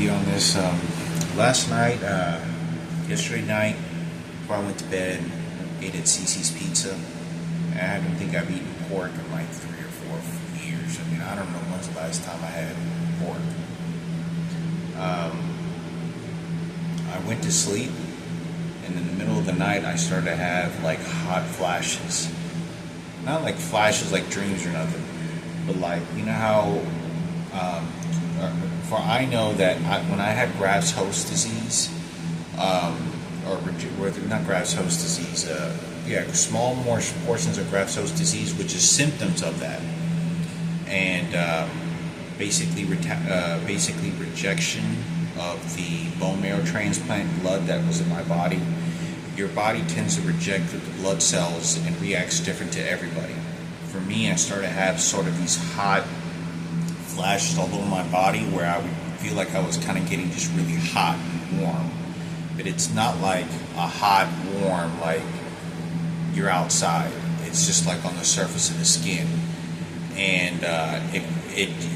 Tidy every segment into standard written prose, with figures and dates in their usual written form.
video on this. Last night, yesterday night, before I went to bed, ate at cicis Pizza. I don't think I've eaten pork in like 3 or 4 years. I mean, I don't know when's the last time I had pork. I went to sleep, and in the middle of the night, I started to have like hot flashes. Not like flashes like dreams or nothing, but like, you know how, for I know that when I had graft-host disease, or not graft-host disease, small more portions of graft-host disease, which is symptoms of that, and basically rejection of the bone marrow transplant blood that was in my body. Your body tends to reject the blood cells and reacts different to everybody. For me, I started to have sort of these hot flashes all over my body where I would feel like I was kind of getting just really hot and warm. But it's not like a hot, warm, like you're outside. It's just like on the surface of the skin. And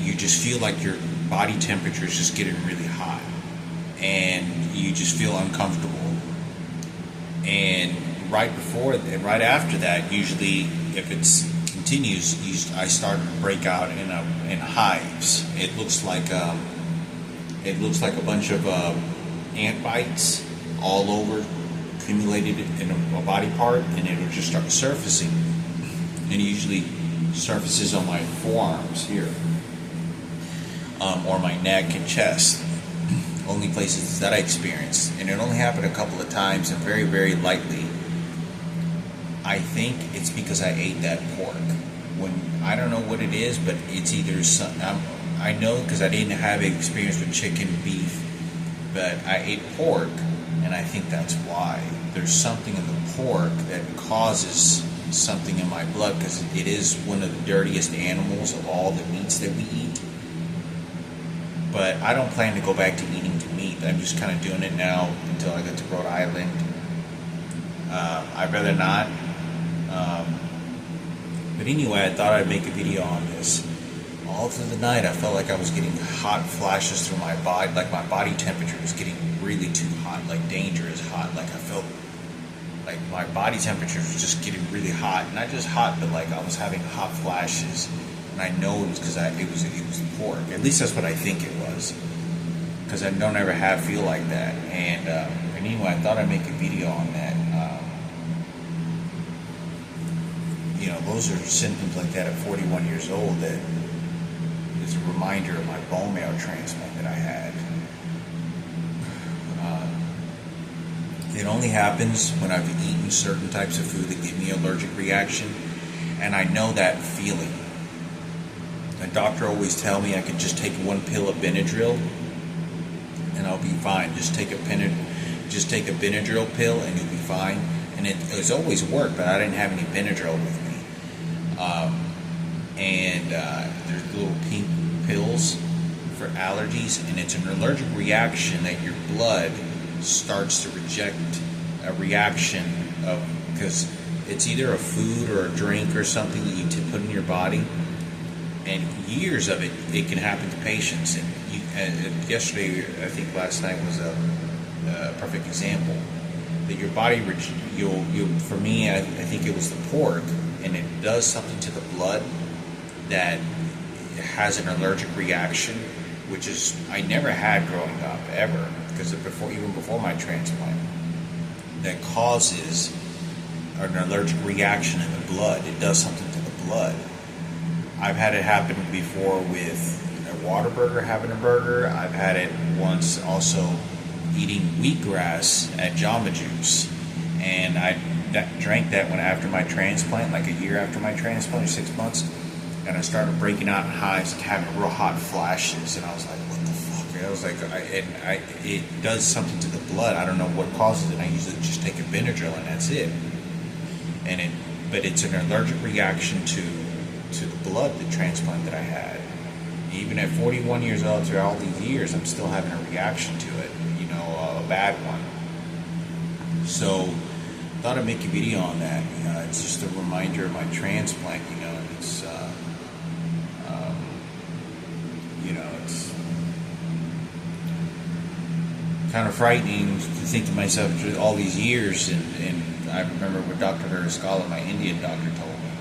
you just feel like your body temperature is just getting really hot. And you just feel uncomfortable. And right after that, usually if it continues, I start to break out in hives. It looks like a bunch of ant bites all over, accumulated in a body part, and it'll just start surfacing. And it usually surfaces on my forearms here, or my neck and chest. Only places that I experienced, and it only happened a couple of times and very, very lightly. I think it's because I ate that pork. I don't know what it is, but it's either I know because I didn't have experience with chicken, beef, but I ate pork, and I think that's why. There's something in the pork that causes something in my blood, because it is one of the dirtiest animals of all the meats that we eat. But I don't plan to go back to eating meat. I'm just kind of doing it now until I get to Rhode Island. I'd rather not. But anyway, I thought I'd make a video on this. All through the night, I felt like I was getting hot flashes through my body. Like my body temperature was getting really too hot, like dangerous hot. Like I felt like my body temperature was just getting really hot. Not just hot, but like I was having hot flashes. And I know it was because it was the pork. At least that's what I think it was, because I don't ever feel like that. And anyway, I thought I'd make a video on that. Those are symptoms like that at 41 years old. That is a reminder of my bone marrow transplant that I had. It only happens when I've eaten certain types of food that give me an allergic reaction, and I know that feeling. The doctor always tell me I could just take 1 pill of Benadryl and I'll be fine. Just take a Benadryl pill and you'll be fine. And it's always worked, but I didn't have any Benadryl with me. There's little pink pills for allergies, and it's an allergic reaction that your blood starts to reject a reaction of, because it's either a food or a drink or something that you put in your body. And years of it can happen to patients. And yesterday, I think last night was a perfect example. That your body, for me, I think it was the pork, and it does something to the blood that has an allergic reaction, which is I never had growing up ever, because even before my transplant, that causes an allergic reaction in the blood. It does something to the blood. I've had it happen before with a Whataburger, having a burger. I've had it once also eating wheatgrass at Jamba Juice. And I drank that one after my transplant, like a year after my transplant, or 6 months. And I started breaking out in hives, having real hot flashes. And I was like, what the fuck? I was like, it does something to the blood. I don't know what causes it. I usually just take a Benadryl and that's it. But it's an allergic reaction to the blood, the transplant that I had. Even at 41 years old, after all these years, I'm still having a reaction to it, a bad one. So, thought I'd make a video on that. It's just a reminder of my transplant. It's kind of frightening to think to myself through all these years, and I remember what Dr. Harascala, my Indian doctor, told me.